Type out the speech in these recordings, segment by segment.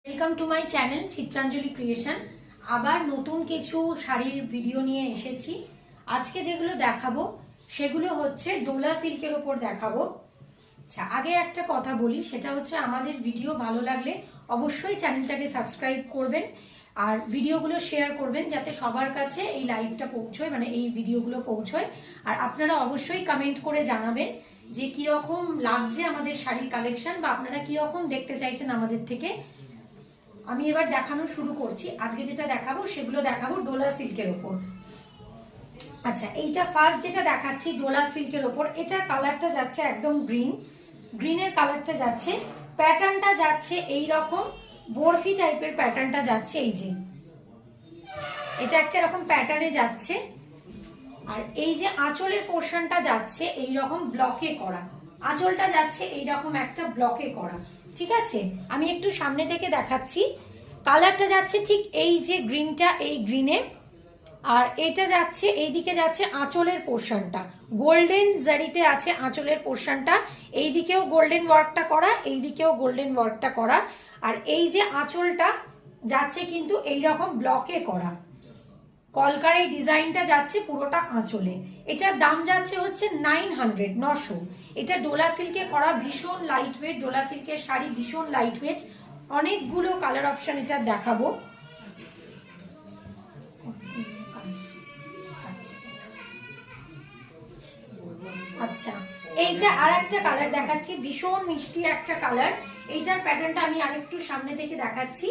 Welcome to my channel Chitranjali creation. আবার নতুন কিছু শাড়ির ভিডিও নিয়ে এসেছি। আজকে যেগুলো দেখাবো সেগুলো হচ্ছে ডোলা সিল্কের ওপর দেখাবো। আচ্ছা, আগে একটা কথা বলি, সেটা হচ্ছে আমাদের ভিডিও ভালো লাগলে অবশ্যই চ্যানেলটাকে সাবস্ক্রাইব করবেন আর ভিডিওগুলো শেয়ার করবেন যাতে সবার কাছে এই লাইভটা পৌঁছয়, মানে এই ভিডিওগুলো পৌঁছয়। আর আপনারা অবশ্যই কমেন্ট করে জানাবেন যে কীরকম লাগছে আমাদের শাড়ির কালেকশন বা আপনারা কীরকম দেখতে চাইছেন আমাদের থেকে। আমি এবার দেখানো শুরু করছি। আজকে যেটা দেখাবো সেগুলো দেখাবো ডোলা সিল্কের ওপর। আচ্ছা, এইটা ফার্স্ট যেটা দেখাচ্ছি ডোলা সিল্কের ওপর, এটার কালারটা যাচ্ছে একদম গ্রিনের কালারটা যাচ্ছে, প্যাটার্নটা যাচ্ছে এই রকম বরফি টাইপের প্যাটার্নটা যাচ্ছে, এই যে এটা একটা এরকম প্যাটার্নে যাচ্ছে। আর এই যে আঁচলের পোর্শনটা যাচ্ছে এই রকম ব্লকে করা, আঁচলটা যাচ্ছে এইরকম একটা ব্লকে করা। ঠিক আছে, আমি একটু সামনে থেকে দেখাচ্ছি। কালারটা যাচ্ছে ঠিক এই যে গ্রিনটা, এই গ্রিনে। আর এটা যাচ্ছে এইদিকে যাচ্ছে আঁচলের পোর্শনটা গোল্ডেন জারিতে আছে, আঁচলের পোর্শনটা এইদিকেও গোল্ডেন ওয়ার্কটা করা, এইদিকেও গোল্ডেন ওয়ার্কটা করা। আর এই যে আঁচলটা যাচ্ছে কিন্তু এইরকম ব্লকে করা, কলকার এই ডিজাইনটা যাচ্ছে পুরোটা আঁচলে। এটার দাম যাচ্ছে হচ্ছে 900। এটা ডোলা সিল্কে করা, ভীষণ লাইট ওয়েট। ডোলা সিল্কের শাড়ি ভীষণ লাইট ওয়েট। অনেকগুলো কালার অপশন এটা দেখাবো। আচ্ছা, এইটা আর একটা কালার দেখাচ্ছি, ভীষণ মিষ্টি একটা কালার। এইটার প্যাটার্নটা আমি আরেকটু সামনে থেকে দেখাচ্ছি।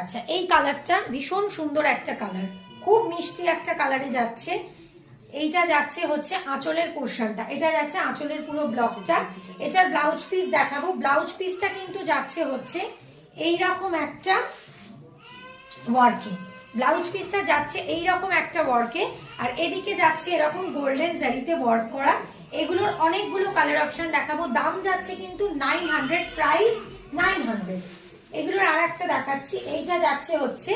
আচ্ছা, এই কালারটা ভীষণ সুন্দর একটা কালার, খুব মিষ্টি একটা কালারে যাচ্ছে। এইটা যাচ্ছে হচ্ছে আঁচলের পোর্শনটা, এটা যাচ্ছে আঁচলের পুরো ব্লকটা। এটার ব্লাউজ পিস দেখাবো। ব্লাউজ পিসটা কিন্তু যাচ্ছে হচ্ছে এইরকম একটা ওয়ার্কে, ব্লাউজ পিসটা যাচ্ছে এইরকম একটা ওয়ার্কে। আর এদিকে যাচ্ছে এরকম গোল্ডেন জারিতে ওয়ার্ক করা। এগুলোর অনেকগুলো কালার অপশন দেখাবো। দাম যাচ্ছে কিন্তু 900, প্রাইস 900। এগুলোর আর একটা দেখাচ্ছি। এইটা যাচ্ছে হচ্ছে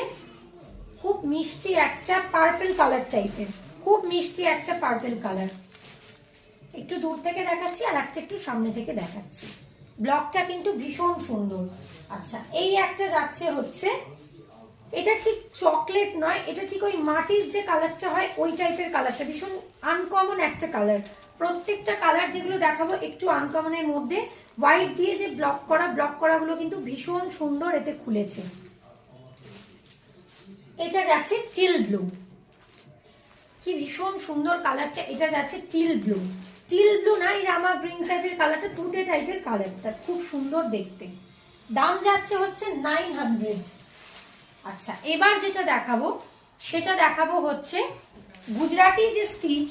খুব মিষ্টি একটা পার্পল কালার টাইপের, খুব মিষ্টি একটা পার্পল কালার। একটু দূর থেকে দেখাচ্ছি আর একটা একটু সামনে থেকে দেখাচ্ছি। ব্লকটা কিন্তু ভীষণ সুন্দর। আচ্ছা, এই একটা যাচ্ছে হচ্ছে, এটা ঠিক চকলেট নয়, এটা ঠিক ওই মাটির যে কালারটা হয় ওই টাইপের কালারটা, ভীষণ আনকমন একটা কালার। প্রত্যেকটা কালার যেগুলো দেখাবো একটু আনকমনের মধ্যে। হোয়াইট দিয়ে যে ব্লক করাগুলো কিন্তু ভীষণ সুন্দর এতে খুলেছে। এটা যাচ্ছে টিল ব্লু, কি ভীষণ সুন্দর কালারটা। এটা যাচ্ছে টিল ব্লু, টিল ব্লু নাই রামা গ্রিন টাইপের কালারটা, তুতে টাইপের কালারটা, খুব সুন্দর দেখতে। দাম যাচ্ছে হচ্ছে 900। আচ্ছা, এবার যেটা দেখাবো সেটা দেখাবো হচ্ছে গুজরাটি যে স্টিচ,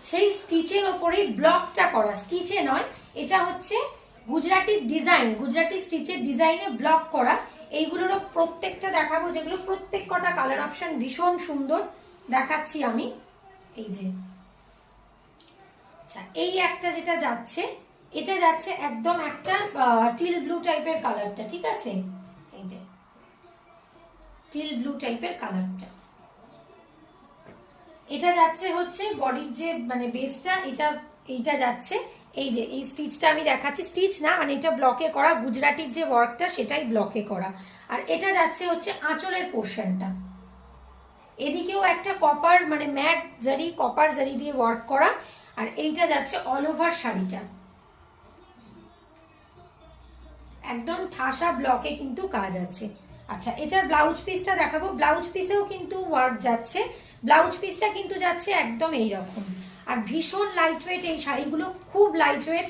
সেই স্টিচের ওপরেই ব্লকটা করা, স্টিচে নয়, এটা হচ্ছে গুজরাটি ডিজাইন, গুজরাটি স্টিচের ডিজাইনে ব্লক করা। এইগুলোরও প্রত্যেকটা দেখাবো, যেগুলো প্রত্যেক কটা কালার অপশন ভীষণ সুন্দর দেখাচ্ছি আমি। এই যে আচ্ছা, এই একটা যেটা যাচ্ছে, এটা যাচ্ছে একদম একটা টিল ব্লু টাইপের কালারটা। ঠিক আছে, এই যে টিল ব্লু টাইপের কালারটা। এটা যাচ্ছে হচ্ছে বডির যে মানে বেসটা, এইটা যাচ্ছে এই যে এই স্টিচটা আমি দেখাচ্ছি, স্টিচ না মানে এটা ব্লকে করা, গুজরাটির যে ওয়ার্কটা সেটাই ব্লকে করা। আর এটা যাচ্ছে হচ্ছে আঁচলের পোর্শনটা, এদিকেও একটা কপার মানে ম্যাট জারি, কপার জারি দিয়ে ওয়ার্ক করা। আর এইটা যাচ্ছে অল ওভার শাড়িটা একদম ঠাসা ব্লকে কিন্তু কাজ আছে। আচ্ছা, এটার ব্লাউজ পিসটা দেখাবো। ব্লাউজ পিসেও কিন্তু ওয়ার্ক যাচ্ছে, ব্লাউজ পিসটা কিন্তু যাচ্ছে একদম এইরকম। আর ভীষণ লাইট ওয়েট এই শাড়িগুলো, খুব লাইট ওয়েট।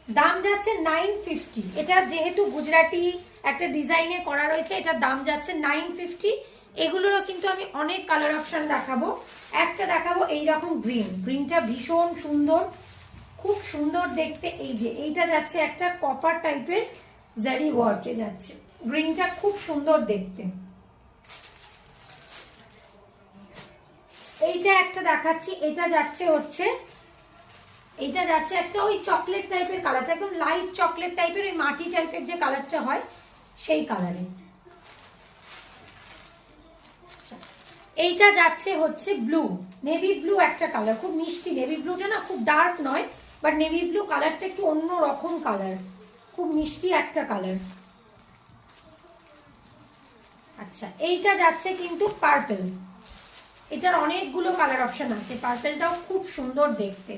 দাম যাচ্ছে 950। এটা যেহেতু গুজরাটি একটা ডিজাইনে করা রয়েছে, এটার দাম যাচ্ছে 950। এগুলোরও কিন্তু আমি অনেক কালার অপশন দেখাবো। একটা দেখাবো এইরকম গ্রিনটা ভীষণ সুন্দর, খুব সুন্দর দেখতে। এই যে এইটা যাচ্ছে একটা কপার টাইপের জারি ওয়ার্কে যাচ্ছে, গ্রিনটা খুব সুন্দর দেখতে। এইটা একটা দেখাচ্ছি, এটা যাচ্ছে হচ্ছে, এইটা যাচ্ছে একটা ওই চকলেট টাইপের কালারটা, একদম লাইট চকলেট টাইপের, ওই মাটি টাইপের যে কালারটা হয় সেই কালারে। এইটা যাচ্ছে হচ্ছে ব্লু, নেভি ব্লু একটা কালার, খুব মিষ্টি। নেভি ব্লুটা না খুব ডার্ক নয়, বাট নেভি ব্লু কালারটা একটু অন্য রকম কালার, খুব মিষ্টি একটা কালার। আচ্ছা, এইটা যাচ্ছে কিন্তু পার্পল। এটার অনেকগুলো কালার অপশন আছে, পার্পলটাও খুব সুন্দর দেখতে,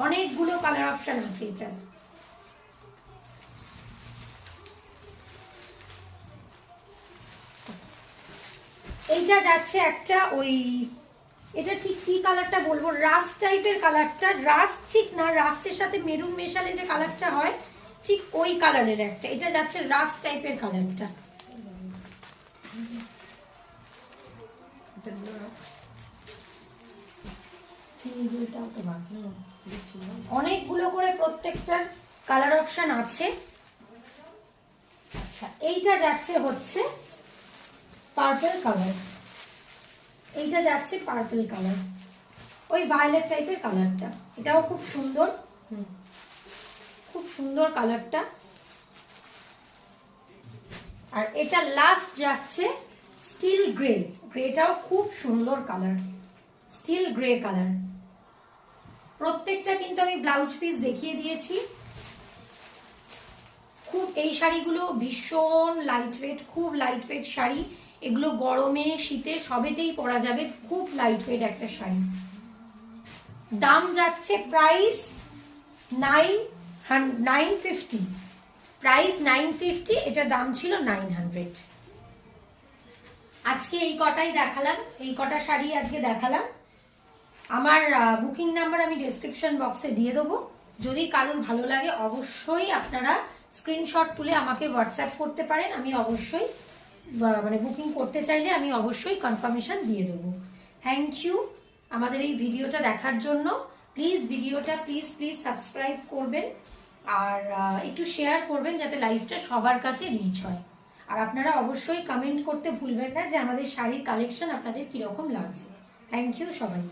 অনেকগুলো কালার অপশন আছে এটার। এইটা যাচ্ছে একটা ওই, এটা ঠিক কি কালারটা বলবো, রাস্ট টাইপের কালারটা, রাস্ট ঠিক না, রাস্টের সাথে মেরুন মেশালে যে কালারটা হয় ঠিক ওই কালারের একটা। এটা যাচ্ছে রাস্ট টাইপের কালারটা। অনেকগুলো করে প্রত্যেকটার কালার অপশন আছে। আচ্ছা, এইটা যাচ্ছে হচ্ছে পার্পল কালার, এইটা যাচ্ছে পার্পল কালার, ওই ভায়োলেট টাইপের কালারটা, এটাও খুব সুন্দর, খুব সুন্দর কালারটা। আর এটা লাস্ট যাচ্ছে স্টিল গ্রে, গ্রেটাও খুব সুন্দর কালার, স্টিল গ্রে কালার। প্রত্যেকটা কিন্তু আমি ব্লাউজ পিস দেখিয়ে দিয়েছি। খুব এই শাড়িগুলো ভীষণ লাইট ওয়েট, খুব লাইট ওয়েট শাড়ি, এগুলো গরমে শীতে সবেতেই পরা যাবে, খুব লাইট ওয়েট একটা শাড়ি। দাম যাচ্ছে প্রাইস 950, প্রাইস 950, এটা দাম ছিল 900। আজকে এই কটাই দেখালাম, এই কটা শাড়ি আজকে দেখালাম। আমার বুকিং নাম্বার আমি ডেসক্রিপশন বক্সে দিয়ে দেবো, যদি কারোর ভালো লাগে অবশ্যই আপনারা স্ক্রিনশট তুলে আমাকে হোয়াটসঅ্যাপ করতে পারেন, আমি অবশ্যই মানে বুকিং করতে চাইলে আমি অবশ্যই কনফার্মেশন দিয়ে দেবো। থ্যাংক ইউ আমাদের এই ভিডিওটা দেখার জন্য। প্লিজ ভিডিওটা প্লিজ সাবস্ক্রাইব করবেন, আর একটু শেয়ার করবেন যাতে লাইভটা সবার কাছে রিচ হয়। আর আপনারা অবশ্যই কমেন্ট করতে ভুলবেন না যে আমাদের শাড়ির কালেকশন আপনাদের কিরকম লাগছে। থ্যাংক ইউ সবাই।